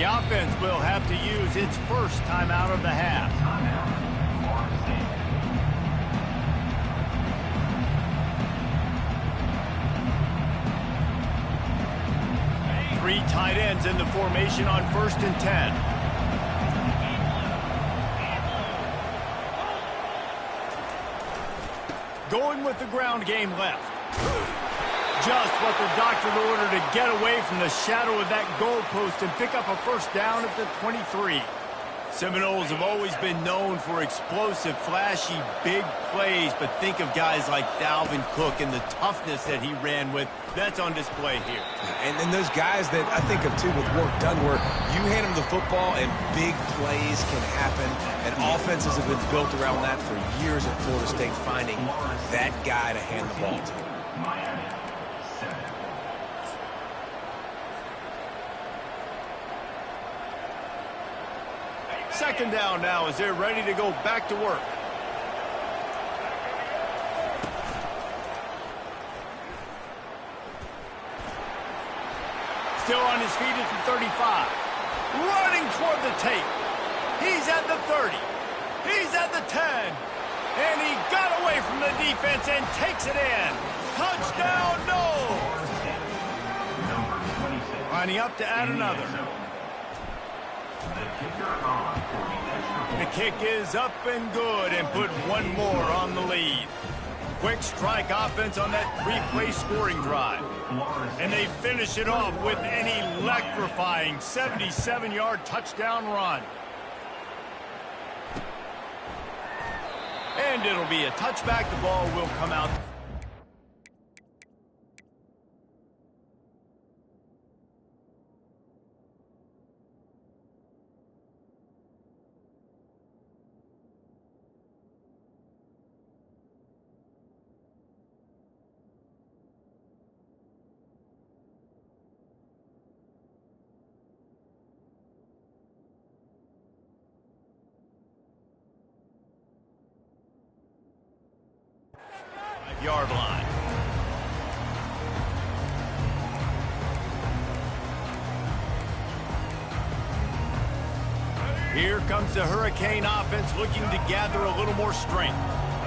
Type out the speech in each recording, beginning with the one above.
The offense will have to use its first timeout of the half. 3 tight ends in the formation on 1st and 10. Going with the ground game left. Just what the doctor ordered to get away from the shadow of that goalpost and pick up a first down at the 23. Seminoles have always been known for explosive, flashy, big plays, but think of guys like Dalvin Cook and the toughness that he ran with. That's on display here. And then those guys that I think of, too, with work done, where you hand them the football and big plays can happen, and offenses have been built around that for years at Florida State, finding that guy to hand the ball to. Second down now as they're ready to go back to work. Still on his feet at the 35. Running toward the tape. He's at the 30. He's at the 10. And he got away from the defense and takes it in. Touchdown, no! Lining up to add another. The kick is up and good and put one more on the lead. Quick strike offense on that 3-play scoring drive. And they finish it off with an electrifying 77-yard touchdown run. And it'll be a touchback. The ball will come out. Yard line. Here comes the Hurricane offense looking to gather a little more strength.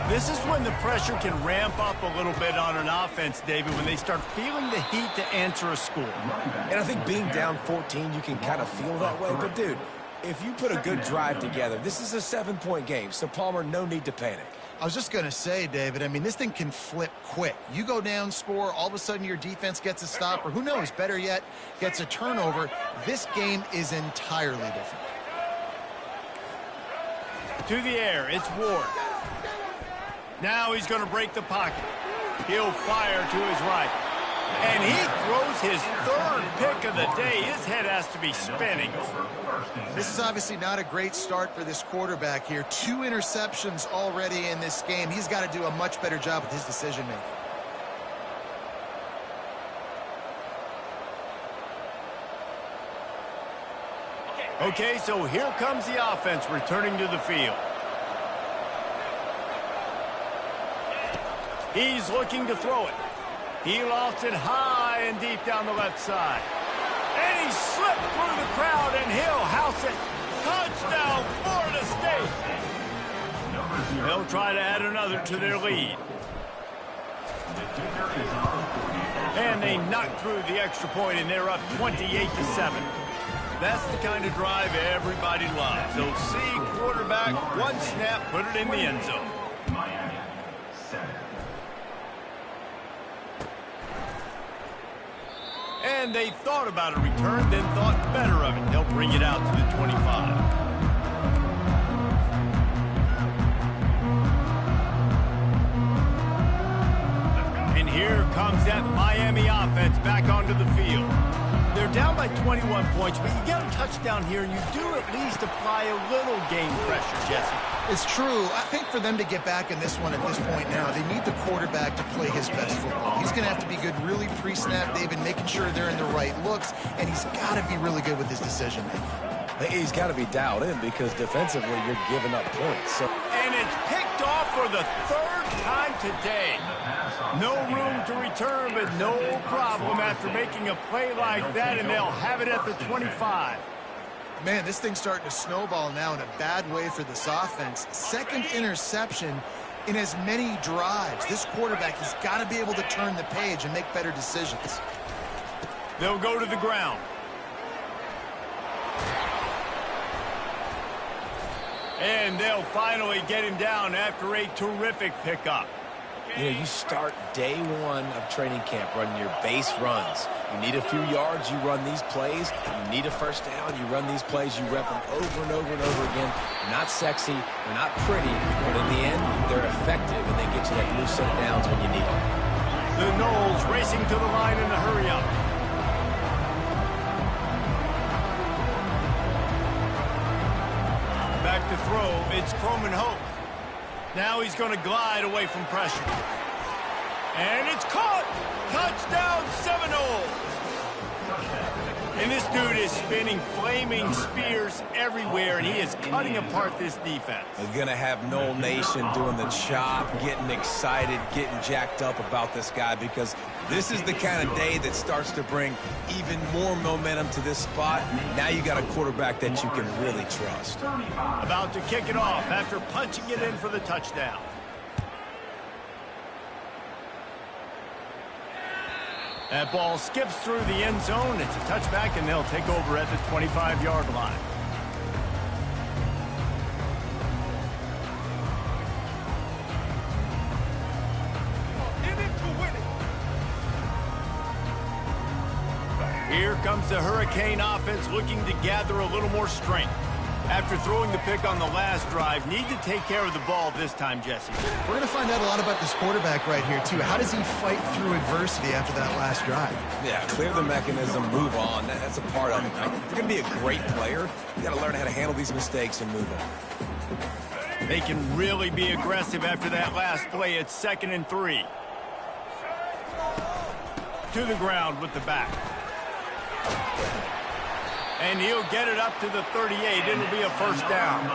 This is when the pressure can ramp up a little bit on an offense, David, when they start feeling the heat to answer a score. And I think being down 14, you can kind of feel that way. But, dude, if you put a good drive together, this is a 7-point game. So, Palmer, no need to panic. I was just going to say, David, I mean, this thing can flip quick. You go down, score, all of a sudden your defense gets a stop, or who knows, better yet, gets a turnover. This game is entirely different. To the air, it's Ward. Now he's going to break the pocket. He'll fire to his right. And he throws his 3rd pick of the day. His head has to be spinning. This is obviously not a great start for this quarterback here. 2 interceptions already in this game. He's got to do a much better job with his decision-making. Okay, so here comes the offense returning to the field. He's looking to throw it. He lofts it high and deep down the left side. And he slipped through the crowd, and he'll house it. Touchdown, Florida State. They'll try to add another to their lead. And they knock through the extra point, and they're up 28-7. That's the kind of drive everybody loves. They'll see quarterback, one snap, put it in the end zone. And they thought about a return, then thought better of it. They'll bring it out to the 25. And here comes that Miami offense back onto the field. They're down by 21 points, but you get a touchdown here, and you do at least apply a little game pressure, Jesse. It's true. I think for them to get back in this one at this point now, they need the quarterback to play his best football. He's going to have to be good really pre-snap, David, making sure they're in the right looks, and he's got to be really good with his decision-making. He's got to be dialed in because defensively you're giving up points. So. And it's picked off for the 3rd time today. No room to return, but no problem after making a play like that, and they'll have it at the 25. Man, this thing's starting to snowball now in a bad way for this offense. Second interception in as many drives. This quarterback has got to be able to turn the page and make better decisions. They'll go to the ground. And they'll finally get him down after a terrific pickup. You know, you start day one of training camp running your base runs. You need a few yards, you run these plays. You need a first down, you run these plays. You rep them over and over and over again. They're not sexy, they're not pretty, but in the end, they're effective, and they get you that new set of downs when you need them. The Knowles racing to the line in a hurry-up. Back to throw, it's Croman Hope. Now he's going to glide away from pressure. And it's caught! Touchdown, Seminoles! And this dude is spinning flaming spears everywhere, and he is cutting apart this defense. We're going to have Knoll Nation doing the chop, getting excited, getting jacked up about this guy, because this is the kind of day that starts to bring even more momentum to this spot. Now you got a quarterback that you can really trust. About to kick it off after punching it in for the touchdown. That ball skips through the end zone. It's a touchback, and they'll take over at the 25-yard line. Here comes the Hurricane offense looking to gather a little more strength. After throwing the pick on the last drive, need to take care of the ball this time, Jesse. We're going to find out a lot about this quarterback right here, too. How does he fight through adversity after that last drive? Yeah, clear the mechanism, move on. That's a part of it. Right? If you're going to be a great player, you got to learn how to handle these mistakes and move on. They can really be aggressive after that last play. It's 2nd and 3. To the ground with the back. And he'll get it up to the 38. It'll be a first down.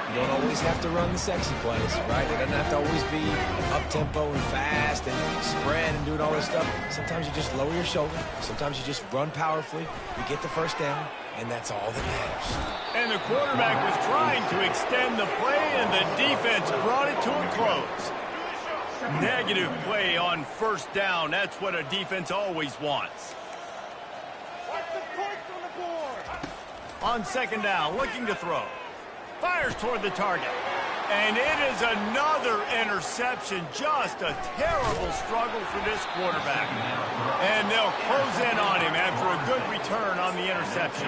You don't always have to run the sexy plays, right? It doesn't have to always be up-tempo and fast and spread and doing all this stuff. Sometimes you just lower your shoulder. Sometimes you just run powerfully. You get the first down, and that's all that matters. And the quarterback was trying to extend the play, and the defense brought it to a close. Negative play on first down. That's what a defense always wants. On 2nd down, looking to throw. Fires toward the target. And it is another interception. Just a terrible struggle for this quarterback. And they'll close in on him after a good return on the interception.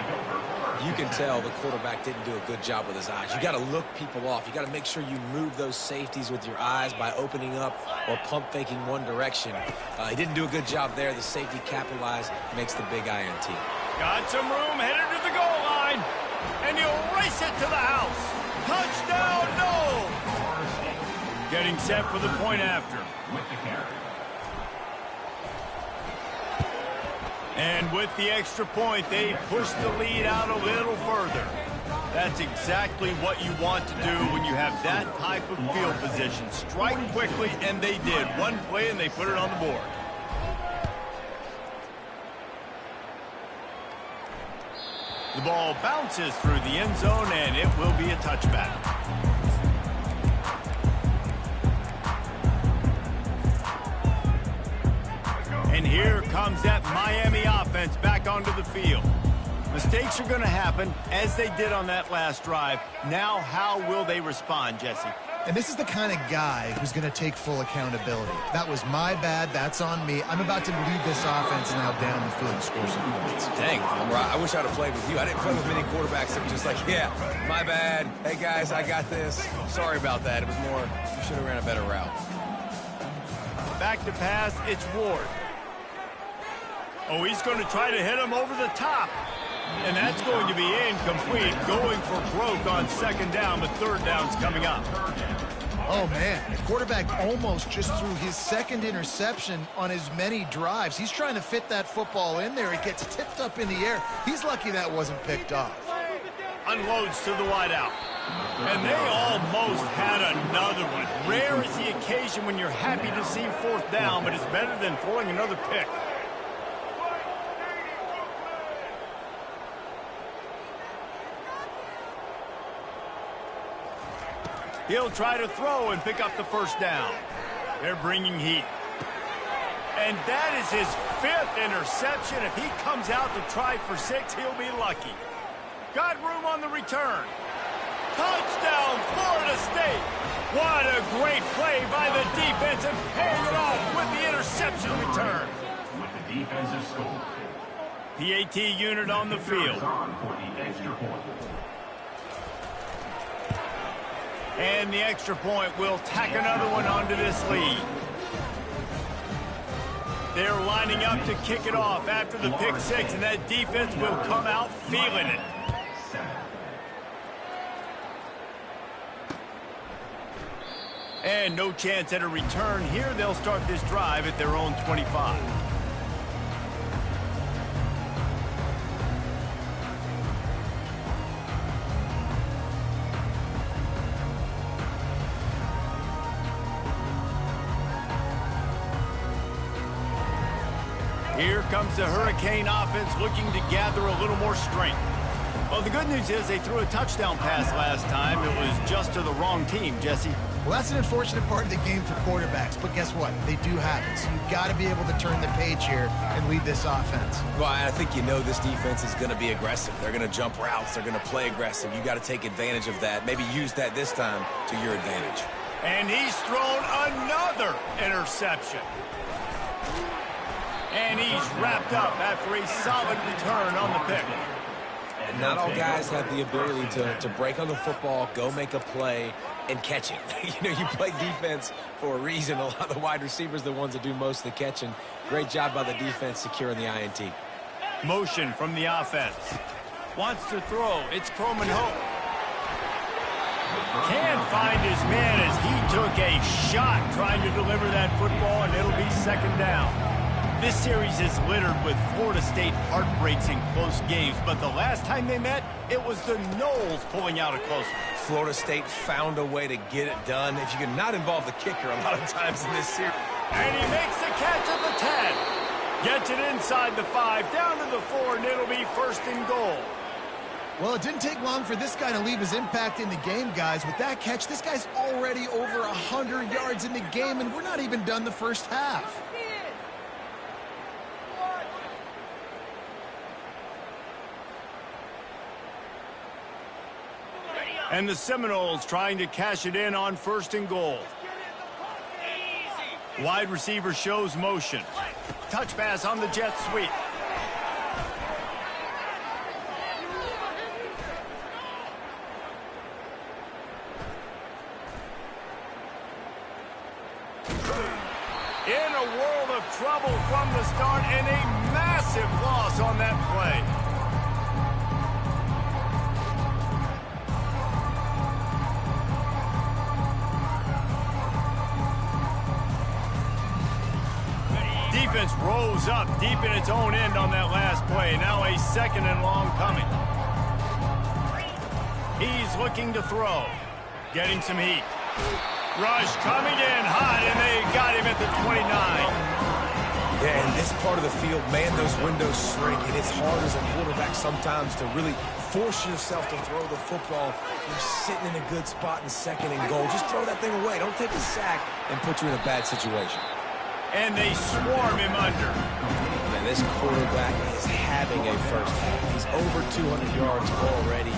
You can tell the quarterback didn't do a good job with his eyes. You got to look people off. You got to make sure you move those safeties with your eyes by opening up or pump faking one direction. He didn't do a good job there. The safety capitalized, makes the big INT. Got some room, headed to the goal line. And he'll race it to the house. Touchdown, no! Getting set for the point after. And with the extra point, they push the lead out a little further. That's exactly what you want to do when you have that type of field position. Strike quickly, and they did. One play, and they put it on the board. The ball bounces through the end zone, and it will be a touchback. And here comes that Miami offense back onto the field. Mistakes are going to happen, as they did on that last drive. Now, how will they respond, Jesse? And this is the kind of guy who's going to take full accountability. That was my bad. That's on me. I'm about to lead this offense now down the field and score some points. Dang, I wish I'd have played with you. I didn't play with many quarterbacks that were just like, yeah, my bad. Hey, guys, I got this. Sorry about that. It was more, you should have ran a better route. Back to pass, it's Ward. Oh, he's going to try to hit him over the top. And that's going to be incomplete. Going for broke on 2nd down, but 3rd down's coming up. Oh, man. The quarterback almost just threw his 2nd interception on as many drives. He's trying to fit that football in there. It gets tipped up in the air. He's lucky that wasn't picked off. Unloads to the wideout. And they almost had another one. Rare is the occasion when you're happy to see 4th down, but it's better than throwing another pick. He'll try to throw and pick up the first down. They're bringing heat. And that is his 5th interception. If he comes out to try for 6, he'll be lucky. Got room on the return. Touchdown, Florida State. What a great play by the defense and paying it off with the interception return. With the defensive score. PAT unit on the field. And the extra point will tack another one onto this lead. They're lining up to kick it off after the pick 6, and that defense will come out feeling it. And no chance at a return here. They'll start this drive at their own 25. Here comes the Hurricane offense looking to gather a little more strength. Well, the good news is they threw a touchdown pass last time. It was just to the wrong team, Jesse. Well, that's an unfortunate part of the game for quarterbacks, but guess what? They do have it, so you've got to be able to turn the page here and lead this offense. Well, I think you know this defense is going to be aggressive. They're going to jump routes. They're going to play aggressive. You got to take advantage of that. Maybe use that this time to your advantage. And he's thrown another interception. And he's wrapped up after a solid return on the pick. And not all guys have the ability to break on the football, go make a play, and catch it. You play defense for a reason. A lot of the wide receivers are the ones that do most of the catching. Great job by the defense securing the INT. Motion from the offense. Wants to throw. It's Coleman Hope. Can't find his man as he took a shot trying to deliver that football, and it'll be second down. This series is littered with Florida State heartbreaks in close games, but the last time they met, it was the Noles pulling out a close one. Florida State found a way to get it done. If you can not involve the kicker a lot of times in this series. And he makes the catch at the 10. Gets it inside the 5, down to the 4, and it'll be first and goal. Well, it didn't take long for this guy to leave his impact in the game, guys. With that catch, this guy's already over 100 yards in the game, and we're not even done the first half. And the Seminoles trying to cash it in on first and goal. Wide receiver shows motion. Touch pass on the jet sweep. In a world of trouble from the start and a massive loss on that play. Defense rose up deep in its own end on that last play. Now a second and long coming. He's looking to throw. Getting some heat. Rush coming in hot, and they got him at the 29. Yeah, in this part of the field, man, those windows shrink, and it's hard as a quarterback sometimes to really force yourself to throw the football. You're sitting in a good spot in second and goal. Just throw that thing away. Don't take a sack and put you in a bad situation. And they swarm him under. Man, this quarterback is having a first half. He's over 200 yards already,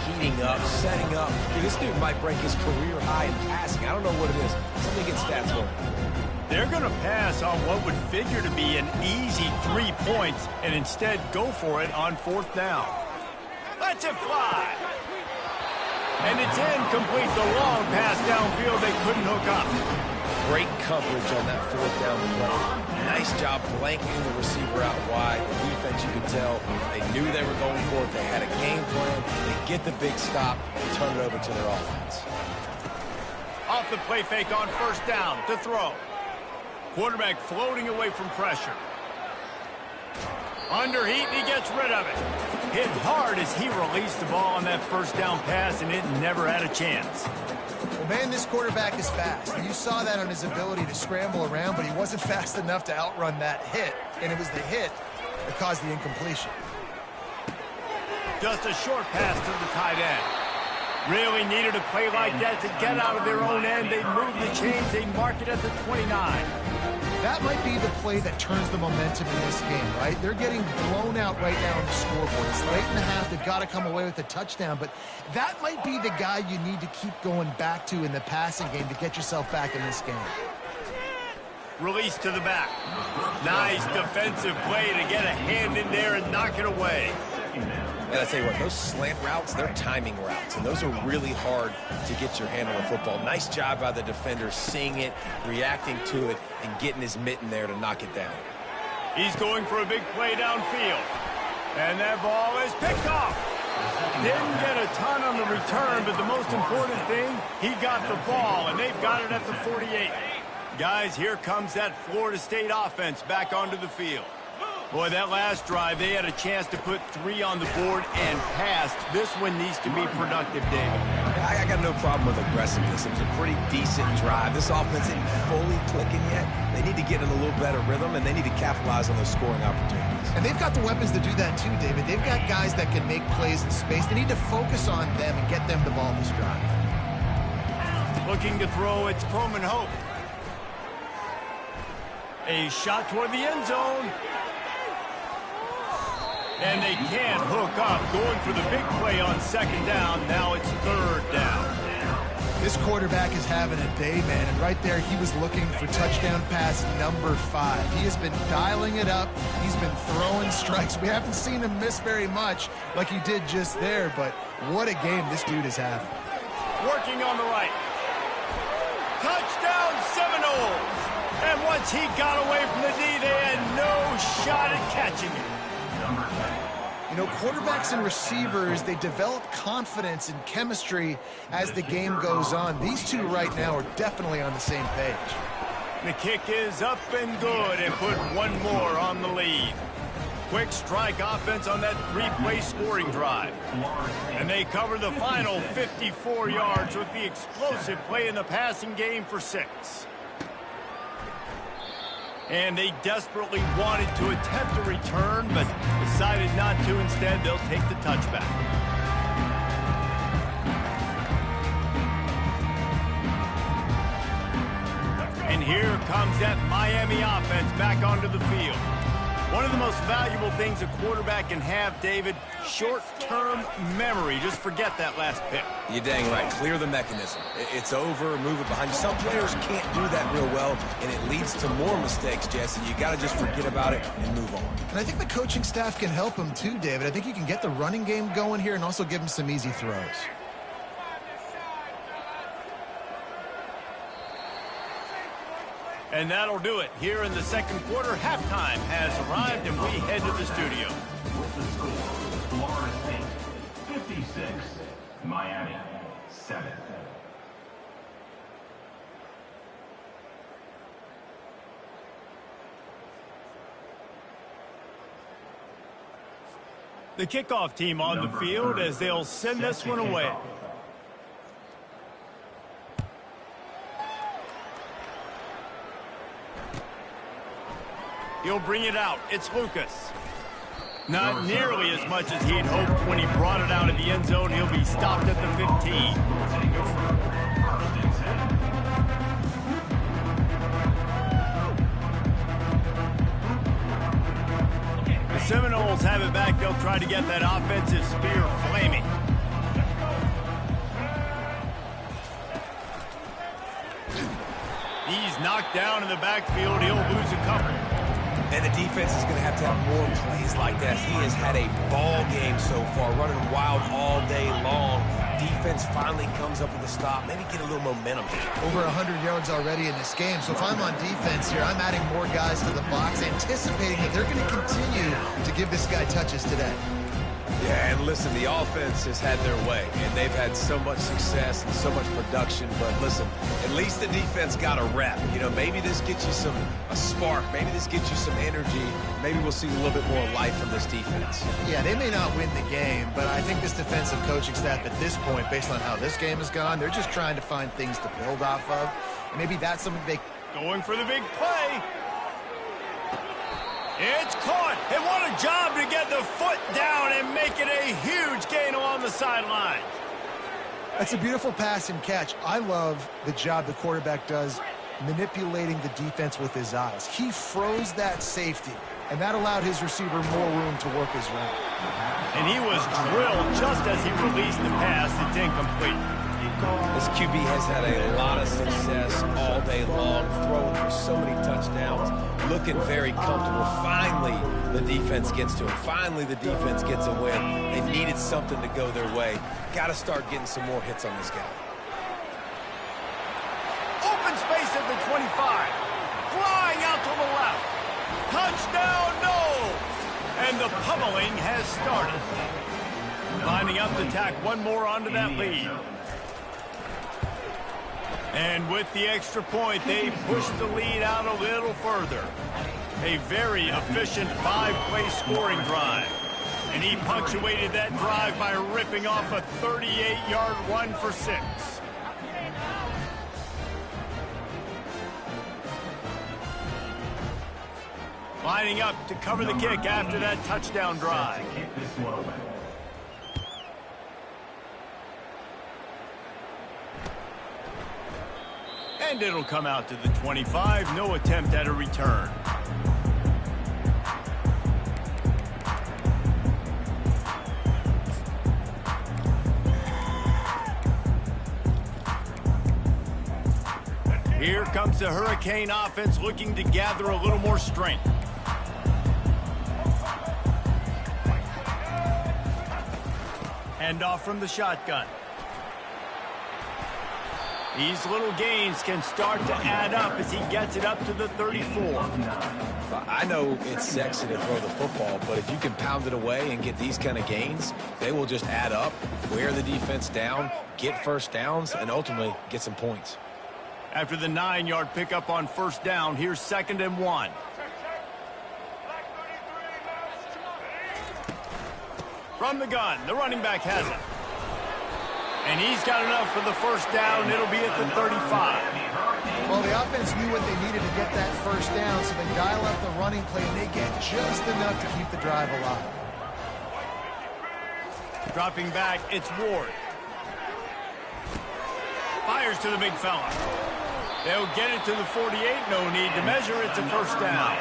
heating up, setting up. Dude, this dude might break his career high in passing. I don't know what it is. Something get stats for him. They're going to pass on what would figure to be an easy 3 points and instead go for it on fourth down. Let's it fly. And it's incomplete. The long pass downfield they couldn't hook up. Great coverage on that fourth down play. Nice job blanking the receiver out wide. The defense, you could tell, they knew they were going for it. They had a game plan. They get the big stop and turn it over to their offense. Off the play fake on first down to throw. Quarterback floating away from pressure. Under heat, and he gets rid of it. Hit hard as he released the ball on that first down pass, and it never had a chance. Well, man, this quarterback is fast. And you saw that on his ability to scramble around, but he wasn't fast enough to outrun that hit. And it was the hit that caused the incompletion. Just a short pass to the tight end. Really needed a play like that to get out of their own end. They move the chains. They mark it at the 29. That might be the play that turns the momentum in this game, right? They're getting blown out right now on the scoreboard. It's late in the half. They've got to come away with a touchdown, but that might be the guy you need to keep going back to in the passing game to get yourself back in this game. Release to the back. Nice defensive play to get a hand in there and knock it away. And I tell you what, those slant routes, they're timing routes, and those are really hard to get your hand on the football. Nice job by the defender seeing it, reacting to it, and getting his mitten there to knock it down. He's going for a big play downfield. And that ball is picked off. Didn't get a ton on the return, but the most important thing, he got the ball, and they've got it at the 48. Guys, here comes that Florida State offense back onto the field. Boy, that last drive, they had a chance to put 3 on the board and passed. This one needs to be productive, David. I got no problem with aggressiveness. It was a pretty decent drive. This offense isn't fully clicking yet. They need to get in a little better rhythm, and they need to capitalize on those scoring opportunities. And they've got the weapons to do that too, David. They've got guys that can make plays in space. They need to focus on them and get them the ball this drive. Looking to throw, it's Coleman Hope. A shot toward the end zone. And they can't hook up, going for the big play on second down. Now it's third down. This quarterback is having a day, man, and right there he was looking for touchdown pass number 5. He has been dialing it up. He's been throwing strikes. We haven't seen him miss very much like he did just there, but what a game this dude is having. Working on the right. Touchdown Seminoles! And once he got away from the D, they had no shot at catching it. You know, quarterbacks and receivers, they develop confidence and chemistry as the game goes on. These two right now are definitely on the same page. The kick is up and good, and put one more on the lead. Quick strike offense on that 3-play scoring drive. And they cover the final 54 yards with the explosive play in the passing game for 6. And they desperately wanted to attempt a return, but decided not to. Instead, they'll take the touchback. And here comes that Miami offense back onto the field. One of the most valuable things a quarterback can have, David, short-term memory. Just forget that last pick. You're dang right. Clear the mechanism. It's over, move it behind you. Some players can't do that real well, and it leads to more mistakes, Jesse. You got to just forget about it and move on. And I think the coaching staff can help him too, David. I think you can get the running game going here and also give him some easy throws. And that'll do it. Here in the second quarter, halftime has arrived, and we head to the studio. With the score, Florida State 56, Miami 7. The kickoff team on the field as they'll send this one away. He'll bring it out. It's Lucas. Not nearly as much as he'd hoped when he brought it out of the end zone. He'll be stopped at the 15. The Seminoles have it back. They'll try to get that offensive spear flaming. He's knocked down in the backfield. He'll lose a couple. And the defense is going to have more plays like that. He has had a ball game so far, running wild all day long. Defense finally comes up with a stop, maybe get a little momentum here. Over 100 yards already in this game, so if I'm on defense here, I'm adding more guys to the box, anticipating that they're going to continue to give this guy touches today. Yeah, and listen, the offense has had their way, and they've had so much success and so much production. But listen, at least the defense got a rep. You know, maybe this gets you a spark. Maybe this gets you some energy. Maybe we'll see a little bit more life from this defense. Yeah, they may not win the game, but I think this defensive coaching staff at this point, based on how this game has gone, they're just trying to find things to build off of. Maybe that's something they... Going for the big play. It's caught, and what a job to get the foot down and make it a huge gain along the sideline. That's a beautiful pass and catch. I love the job the quarterback does manipulating the defense with his eyes. He froze that safety, and that allowed his receiver more room to work his route. And he was drilled just as he released the pass. It's incomplete. This QB has had a lot of success all day long, throwing for so many touchdowns, looking very comfortable. Finally, the defense gets to him. Finally, the defense gets a win. They needed something to go their way. Got to start getting some more hits on this guy. Open space at the 25. Flying out to the left. Touchdown, no! And the pummeling has started. Lining up to tack one more onto that lead. And with the extra point, they push the lead out a little further. A very efficient 5-play scoring drive. And he punctuated that drive by ripping off a 38-yard run for 6. Lining up to cover the kick after that touchdown drive. And it'll come out to the 25. No attempt at a return. Here comes the Hurricane offense looking to gather a little more strength. Handoff from the shotgun. These little gains can start to add up as he gets it up to the 34. I know it's sexy to throw the football, but if you can pound it away and get these kind of gains, they will just add up, wear the defense down, get first downs, and ultimately get some points. After the 9-yard pickup on first down, here's 2nd and 1. From the gun, the running back has it. And he's got enough for the first down. It'll be at the 35. Well, the offense knew what they needed to get that first down, so they dial up the running play, and they get just enough to keep the drive alive. Dropping back, it's Ward. Fires to the big fella. They'll get it to the 48. No need to measure. It's a first down.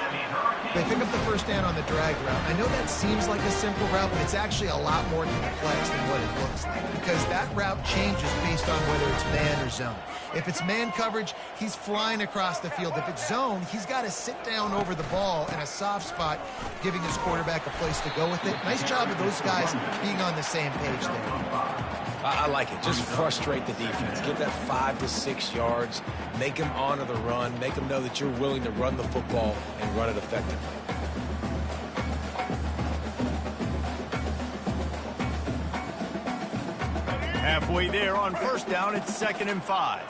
They pick up the first down on the drag route. I know that seems like a simple route, but it's actually a lot more complex than what it looks like, because that route changes based on whether it's man or zone. If it's man coverage, he's flying across the field. If it's zone, he's got to sit down over the ball in a soft spot, giving his quarterback a place to go with it. Nice job of those guys being on the same page there. I like it. Just frustrate the defense. Get that 5 to 6 yards. Make them honor the run. Make them know that you're willing to run the football and run it effectively. Halfway there on first down, it's 2nd and 5.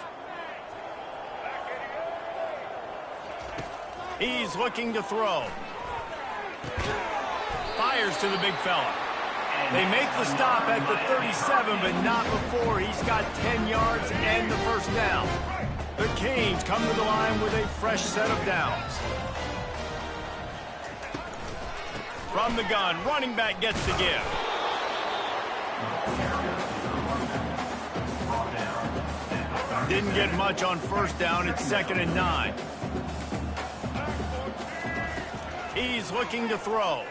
He's looking to throw. Fires to the big fella. They make the stop at the 37, but not before he's got 10 yards and the first down. The Canes come to the line with a fresh set of downs. From the gun, running back gets the give. Didn't get much on first down. It's 2nd and 9. He's looking to throw.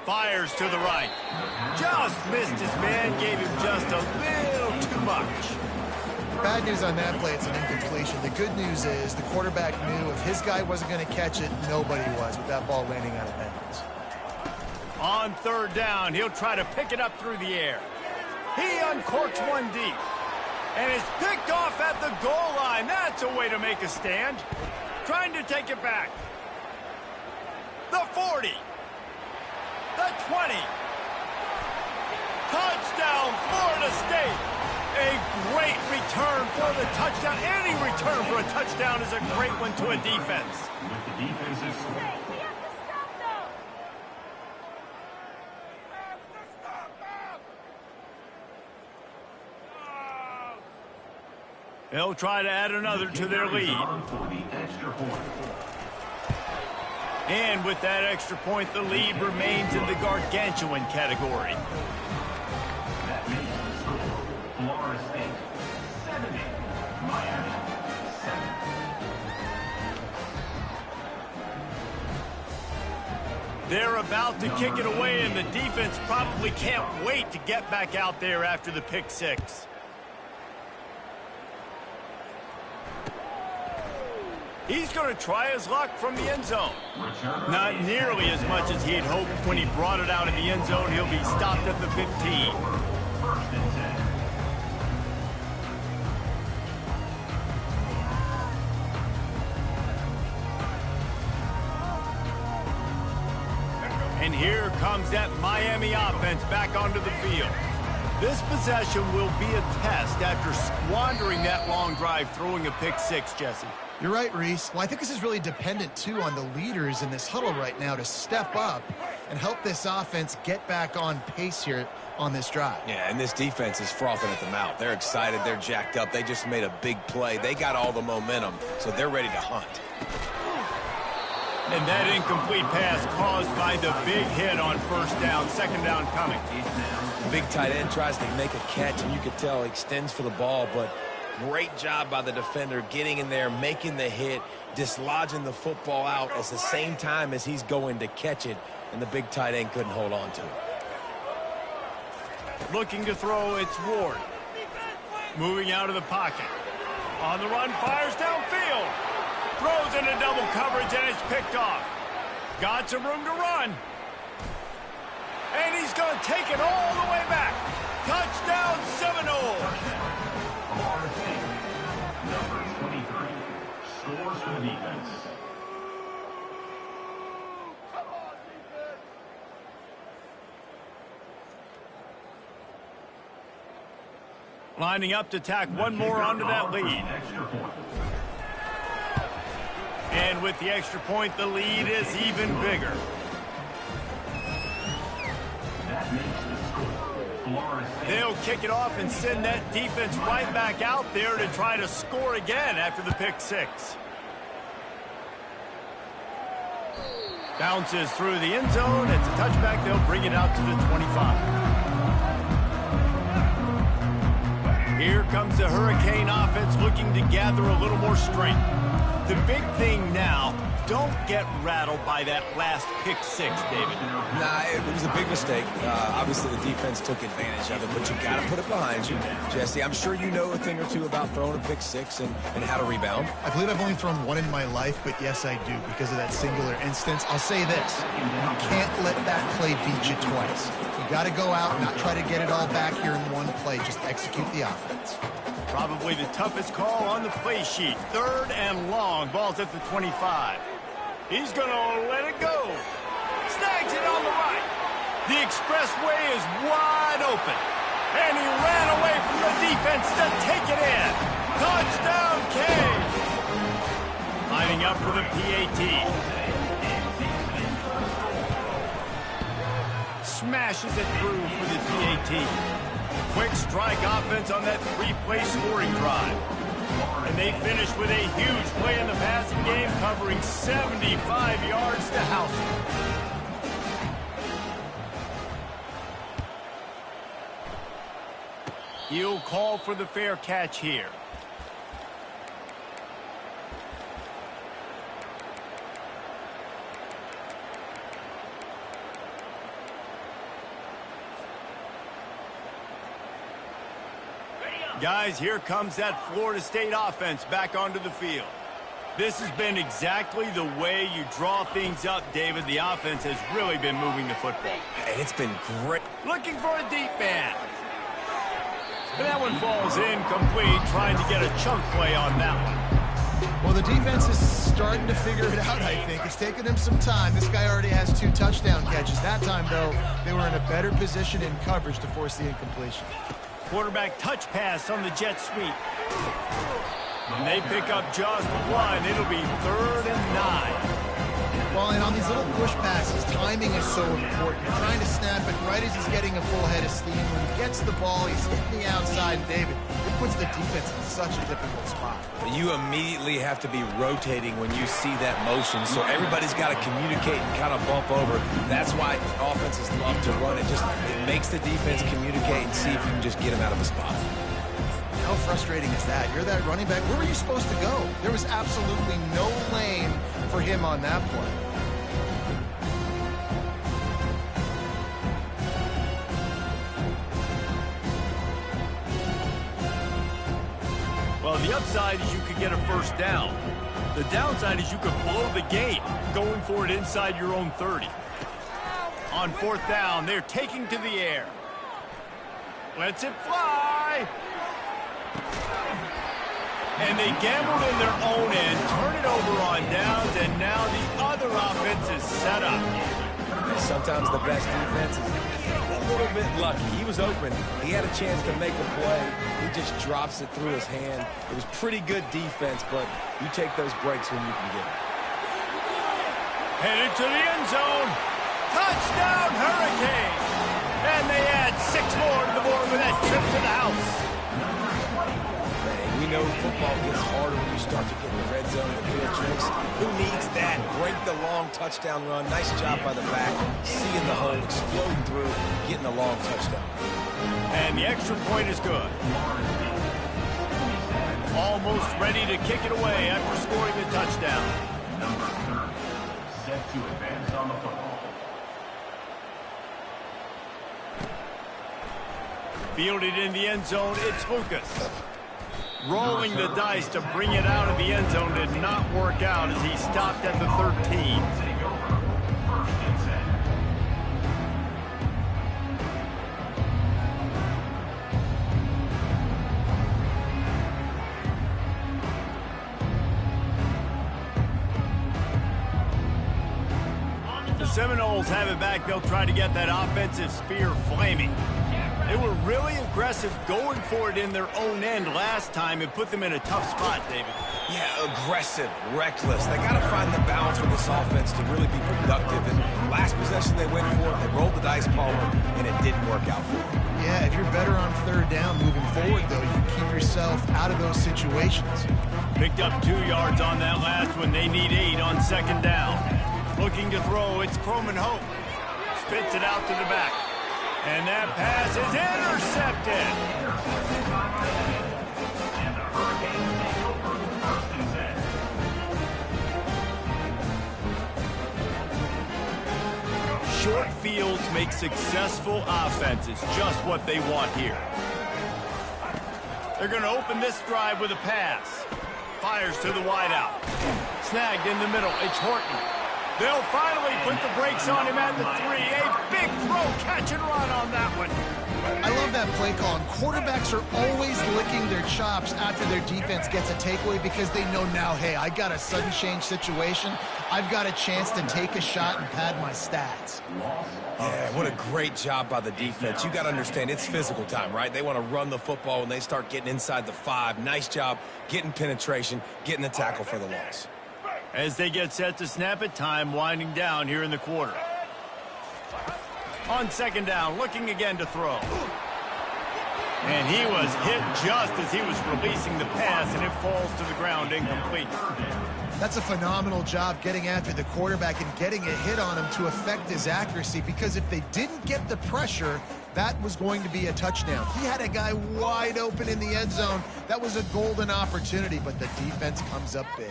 Fires to the right. Just missed his man, gave him just a little too much. Bad news on that play, it's an incompletion. The good news is the quarterback knew if his guy wasn't going to catch it, nobody was, with that ball landing out of bounds. On third down, he'll try to pick it up through the air. He uncorks one deep. And is picked off at the goal line. That's a way to make a stand. Trying to take it back. The 40. The 20. Touchdown, Florida State. A great return for the touchdown. Any return for a touchdown is a great one to a defense. With the defensive score. They'll try to add another to their lead. And with that extra point, the lead remains in the gargantuan category. That makes the score. Florida They're about to kick it away, and the defense probably can't wait to get back out there after the pick six. He's going to try his luck from the end zone. Not nearly as much as he had hoped when he brought it out of the end zone. He'll be stopped at the 15. First and 10. And here comes that Miami offense back onto the field. This possession will be a test after squandering that long drive throwing a pick six, Jesse. You're right, Reese. Well, I think this is really dependent, too, on the leaders in this huddle right now to step up and help this offense get back on pace here on this drive. Yeah, and this defense is frothing at the mouth. They're excited. They're jacked up. They just made a big play. They got all the momentum, so they're ready to hunt. And that incomplete pass caused by the big hit on first down, second down coming. The big tight end tries to make a catch, and you could tell he extends for the ball, but great job by the defender getting in there, making the hit, dislodging the football out at the same time as he's going to catch it, and the big tight end couldn't hold on to it. Looking to throw, it's Ward. Moving out of the pocket. On the run, fires downfield. Throws into double coverage, and it's picked off. Got some room to run. And he's going to take it all the way back. Touchdown, Seminoles. Number 23 scores for the defense. Lining up to tack one more onto that lead. And with the extra point, the lead is even bigger. That makes the score. Florida State. They'll kick it off and send that defense right back out there to try to score again after the pick six. Bounces through the end zone. It's a touchback. They'll bring it out to the 25. Here comes the Hurricane offense looking to gather a little more strength. The big thing now, don't get rattled by that last pick six, David. Nah, it was a big mistake. Obviously, the defense took advantage of it, but you got to put it behind you. Jesse, I'm sure you know a thing or two about throwing a pick six and how to rebound. I believe I've only thrown one in my life, but yes, I do, because of that singular instance. I'll say this. You can't let that play beat you twice. You got to go out and not try to get it all back here in one play. Just execute the offense. Probably the toughest call on the play sheet. Third and long. Ball's at the 25. He's going to let it go. Snags it on the right. The expressway is wide open. And he ran away from the defense to take it in. Touchdown, Cage. Lining up for the PAT. Smashes it through for the PAT. Quick strike offense on that three-play scoring drive. And they finish with a huge play in the passing game, covering 75 yards to house it. He'll call for the fair catch here. Guys, here comes that Florida State offense back onto the field. This has been exactly the way you draw things up, David. The offense has really been moving the football. And it's been great. Looking for a deep man. And that one falls incomplete, trying to get a chunk play on that one. Well, the defense is starting to figure it out, I think. It's taken them some time. This guy already has 2 touchdown catches. That time, though, they were in a better position in coverage to force the incompletion. Quarterback touch pass on the jet sweep. And they pick up just one. It'll be 3rd and 9. Well, and on these little push passes, timing is so important. You're trying to snap it right as he's getting a full head of steam. When he gets the ball, he's hitting the outside. David, it puts the defense in such a difficult spot. You immediately have to be rotating when you see that motion, so everybody's got to communicate and kind of bump over. That's why offenses love to run it. It makes the defense communicate and see if you can just get him out of a spot. How frustrating is that? You're that running back. Where were you supposed to go? There was absolutely no lane for him on that play. Well, the upside is you could get a first down. The downside is you could blow the game going for it inside your own 30. On fourth down, they're taking to the air. Lets it fly. And they gambled in their own end, turn it over on downs, and now the other offense is set up. Sometimes the best defense is a little bit lucky. He was open. He had a chance to make a play. He just drops it through his hand. It was pretty good defense, but you take those breaks when you can get them. Headed to the end zone. Touchdown, Hurricane! And they add 6 more to the board with that trip to the house. Man, we know football gets harder when you start to get in the red zone and field tricks. Who needs that? Break the long touchdown run. Nice job by the back. Seeing the hole, exploding through, getting a long touchdown. And the extra point is good. Almost ready to kick it away after scoring the touchdown. Number 30, set to advance on the football. Fielded in the end zone, it's Lucas. Rolling the dice to bring it out of the end zone did not work out as he stopped at the 13. Take over. First and 10. The Seminoles have it back. They'll try to get that offensive spear flaming. They were really aggressive going for it in their own end last time. It put them in a tough spot, David. Yeah, aggressive, reckless. They got to find the balance with this offense to really be productive. And last possession they went for it, they rolled the dice, Palmer, and it didn't work out for them. Yeah, if you're better on third down moving forward, though, you keep yourself out of those situations. Picked up 2 yards on that last one. They need 8 on second down. Looking to throw, it's Croman Hope. Spits it out to the back. And that pass is intercepted. And the Hurricanes take over. First and 10. Short fields make successful offenses, just what they want here. They're going to open this drive with a pass. Fires to the wideout. Snagged in the middle. It's Horton. They'll finally put the brakes on him at the 3. A big throw, catch and run on that one. I love that play call. And quarterbacks are always licking their chops after their defense gets a takeaway because they know now, hey, I got a sudden change situation. I've got a chance to take a shot and pad my stats. Yeah, what a great job by the defense. You got to understand, it's physical time, right? They want to run the football when they start getting inside the 5. Nice job getting penetration, getting the tackle for the loss. As they get set to snap it, time winding down here in the quarter. On second down, looking again to throw. And he was hit just as he was releasing the pass, and it falls to the ground incomplete. That's a phenomenal job getting after the quarterback and getting a hit on him to affect his accuracy, because if they didn't get the pressure, that was going to be a touchdown. He had a guy wide open in the end zone. That was a golden opportunity, but the defense comes up big.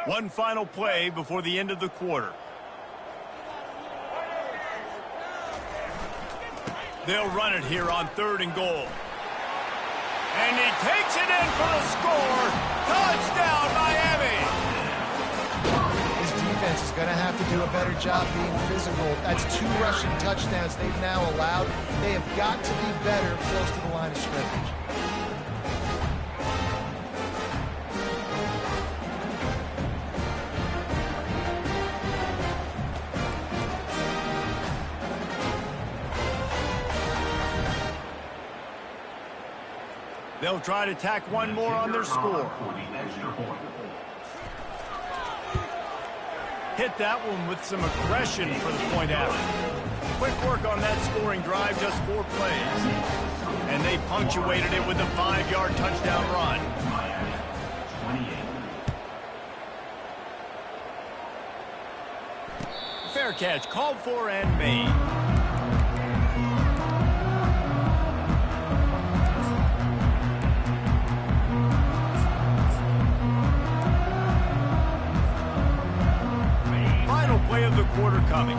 One final play before the end of the quarter. They'll run it here on 3rd and goal. And he takes it in for the score. Touchdown, Miami! His defense is going to have to do a better job being physical. That's 2 rushing touchdowns they've now allowed. They have got to be better close to the line of scrimmage. They'll try to tack one more on their score. For the extra point. Hit that one with some aggression for the point after. Quick work on that scoring drive, just 4 plays. And they punctuated it with a 5-yard touchdown run. Miami, 28. Fair catch, called for and made. Final play of the quarter coming.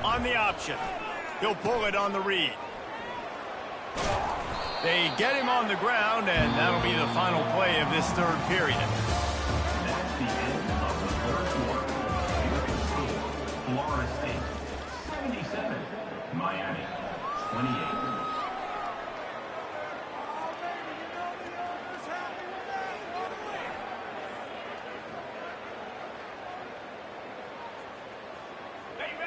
On the option. He'll pull it on the read. They get him on the ground, and that'll be the final play of this third period. That's the end of the third quarter. Florida State 77, Miami 28.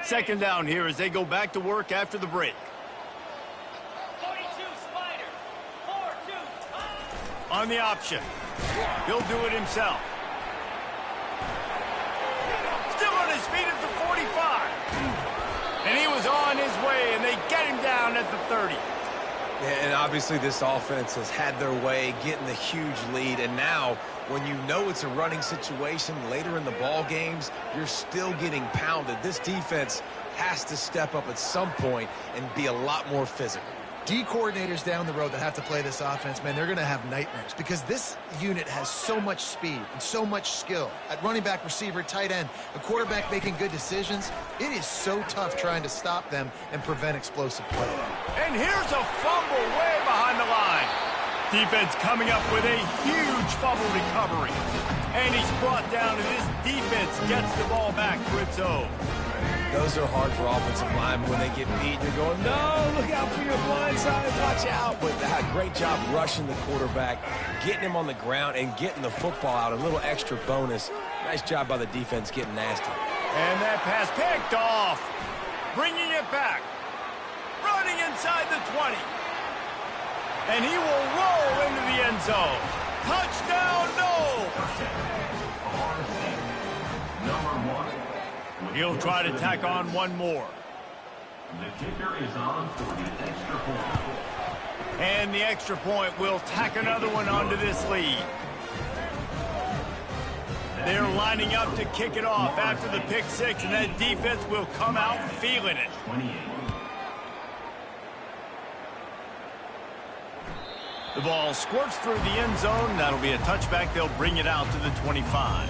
Second down here as they go back to work after the break. 42 Spider. 4-2. On the option. He'll do it himself. Still on his feet at the 45. And he was on his way, and they get him down at the 30. Yeah, and obviously this offense has had their way, getting the huge lead, and now when you know it's a running situation later in the ball games, you're still getting pounded. This defense has to step up at some point and be a lot more physical. D coordinators down the road that have to play this offense, man, they're going to have nightmares because this unit has so much speed and so much skill. At running back, receiver, tight end, a quarterback making good decisions, it is so tough trying to stop them and prevent explosive play. And here's a fumble way behind the line. Defense coming up with a huge fumble recovery. And he's brought down, and this defense gets the ball back to its own. Those are hard for offensive linemen when they get beat. You're going, no, look out for your blind side, watch out. But great job rushing the quarterback, getting him on the ground, and getting the football out. A little extra bonus. Nice job by the defense getting nasty. And that pass picked off. Bringing it back. Running inside the 20. And he will roll into the end zone. Touchdown, no! Florida State, number 1. He'll try to tack on one more. The kicker is on for the extra point. And the extra point will tack another one onto this lead. They're lining up to kick it off after the pick six, and that defense will come out feeling it. 28. The ball squirts through the end zone. That'll be a touchback. They'll bring it out to the 25.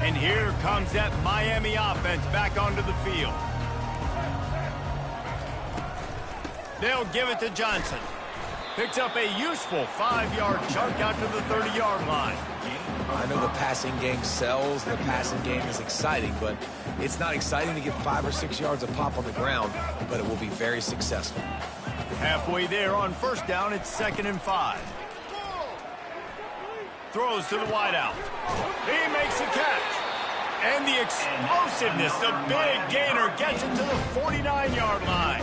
And here comes that Miami offense back onto the field. They'll give it to Johnson. Picks up a useful 5-yard chunk out to the 30-yard line. I know the passing game sells, the passing game is exciting, but it's not exciting to get 5 or 6 yards of pop on the ground, but it will be very successful. Halfway there on first down, it's 2nd and 5. Throws to the wideout. He makes a catch. And the explosiveness, the big gainer gets it to the 49-yard line.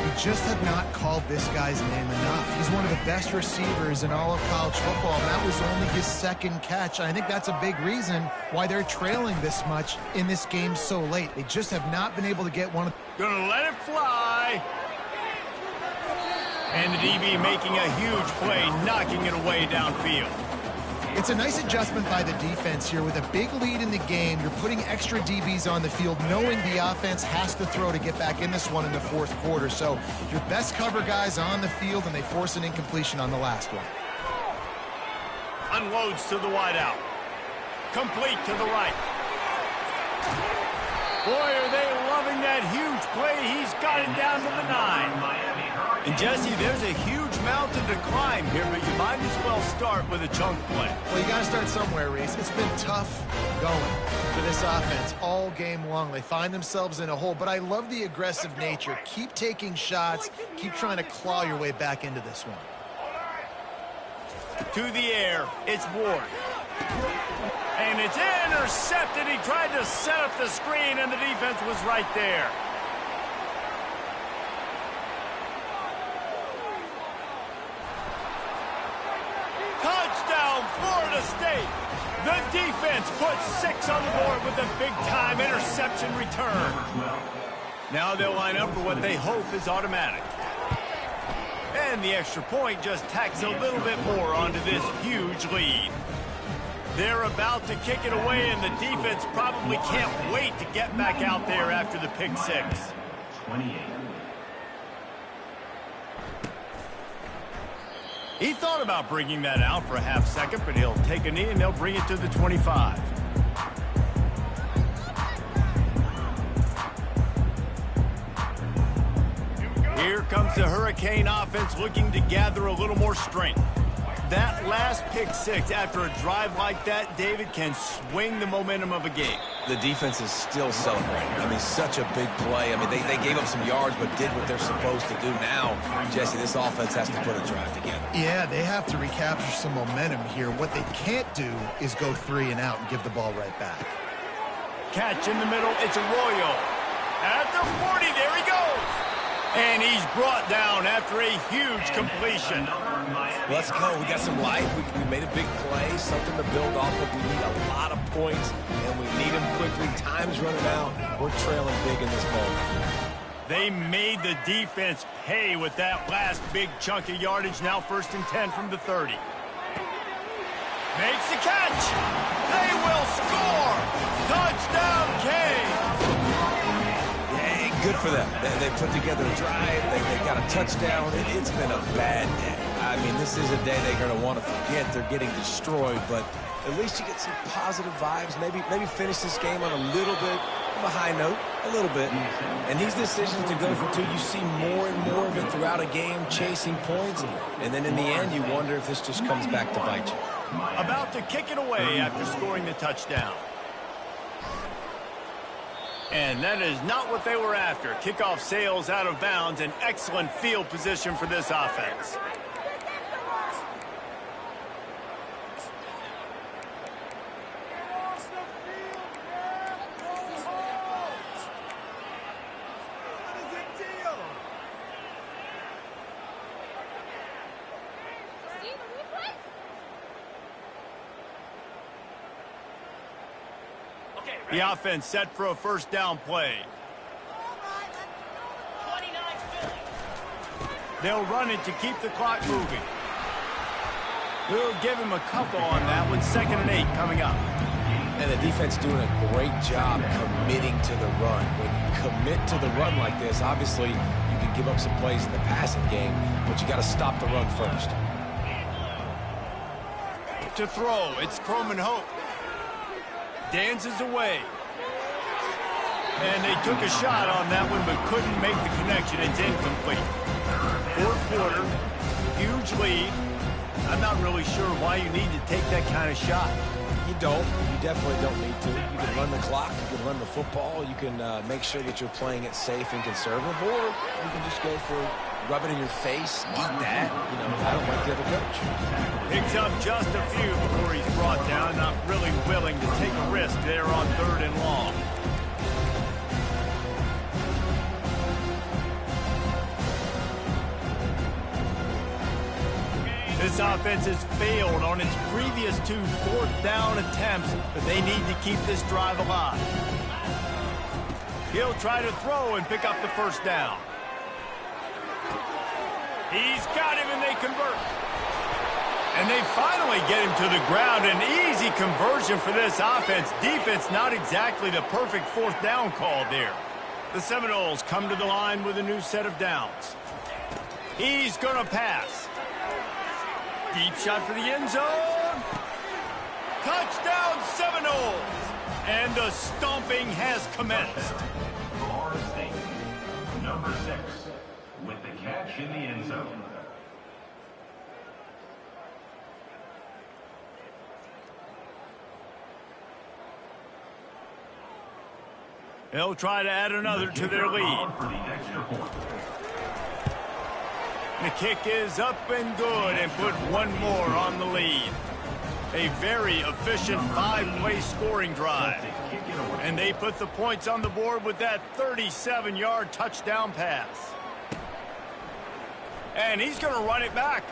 We just have not called this guy's name enough. He's one of the best receivers in all of college football, and that was only his 2nd catch. I think that's a big reason why they're trailing this much in this game so late. They just have not been able to get one of... Gonna let it fly. And the DB making a huge play, knocking it away downfield. It's a nice adjustment by the defense here. With a big lead in the game, you're putting extra DBs on the field, knowing the offense has to throw to get back in this one in the 4th quarter. So your best cover guys on the field, and they force an incompletion on the last one. Unloads to the wideout. Complete to the right. Boy, are they loving that huge play. He's got it down to the 9. And Jesse, there's a huge mountain to climb here, but you might as well start with a chunk play. Well, you got to start somewhere, Reese. It's been tough going for this offense all game long. They find themselves in a hole, but I love the aggressive nature. Keep taking shots. Keep trying to claw your way back into this one. To the air, it's Ward. And it's intercepted. He tried to set up the screen, and the defense was right there. Touchdown, Florida State. The defense puts 6 on the board with a big-time interception return. Now they'll line up for what they hope is automatic. And the extra point just tacks a little bit more onto this huge lead. They're about to kick it away, and the defense probably can't wait to get back out there after the pick six. 28. He thought about bringing that out for a half second, but he'll take a knee and they'll bring it to the 25. Here comes the Hurricane offense looking to gather a little more strength. That last pick six after a drive like that, David, can swing the momentum of a game. The defense is still celebrating. I mean, such a big play. I mean, they gave up some yards but did what they're supposed to do. Now, Jesse, this offense has to put a drive together. Yeah, they have to recapture some momentum here. What they can't do is go 3 and out and give the ball right back. Catch in the middle. It's Arroyo. At the 40, there he goes. And he's brought down after a huge completion. Let's go. We got some life. We made a big play, something to build off of. We need a lot of points, and we need them quickly. Time's running out. We're trailing big in this moment. They made the defense pay with that last big chunk of yardage. Now 1st and 10 from the 30. Makes the catch. They will score. Touchdown, Kane. Good for them. They put together a drive. They got a touchdown. It's been a bad day. I mean, this is a day they're going to want to forget. They're getting destroyed, but at least you get some positive vibes. Maybe finish this game on a little bit of a high note, a little bit. And these decisions to go for 2, you see more and more of it throughout a game, chasing points. And then in the end, you wonder if this just comes back to bite you. About to kick it away after scoring the touchdown. And that is not what they were after. Kickoff sails out of bounds. An excellent field position for this offense. The offense set for a 1st down play. They'll run it to keep the clock moving. We'll give him a couple on that one. 2nd and 8 coming up. And the defense doing a great job committing to the run. When you commit to the run like this, obviously you can give up some plays in the passing game, but you got to stop the run first. To throw, it's Croman Hope. Dances away. And they took a shot on that one, but couldn't make the connection. It's incomplete. 4th quarter, huge lead. I'm not really sure why you need to take that kind of shot. You don't. You definitely don't need to. You can run the clock. You can run the football. You can make sure that you're playing it safe and conservative, or you can just go for rub it in your face, eat that. You know, I don't like the other coach. Picks up just a few before he's brought down. Not really willing to take a risk there on 3rd and long. This offense has failed on its previous 2 4th down attempts, but they need to keep this drive alive. He'll try to throw and pick up the 1st down. He's got him, and they convert. And they finally get him to the ground. An easy conversion for this offense. Defense, not exactly the perfect 4th down call there. The Seminoles come to the line with a new set of downs. He's going to pass. Deep shot for the end zone. Touchdown, Seminoles. And the stomping has commenced. Florida State, number 6, with the catch in the end zone. They'll try to add another to their lead. The kick is up and good, and put one more on the lead. A very efficient 5-play scoring drive. And they put the points on the board with that 37-yard touchdown pass. And he's going to run it back.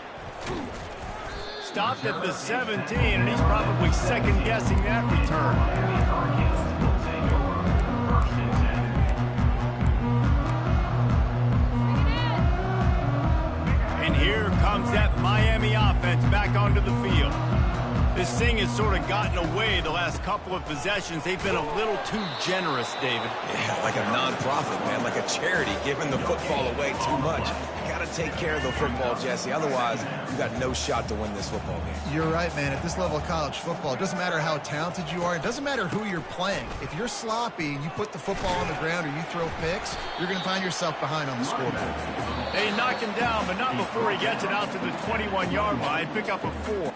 Stopped at the 17, and he's probably second-guessing that return. And here comes that Miami offense back onto the field. This thing has sort of gotten away the last couple of possessions. They've been a little too generous, David. Yeah, like a non-profit, man, like a charity, giving the football away too much. You got to to take care of the football, Jesse. Otherwise, you've got no shot to win this football game. You're right, man. At this level of college football, it doesn't matter how talented you are. It doesn't matter who you're playing. If you're sloppy and you put the football on the ground or you throw picks, you're going to find yourself behind on the scoreboard. They knock him down, but not before he gets it out to the 21-yard line. Pick up a 4.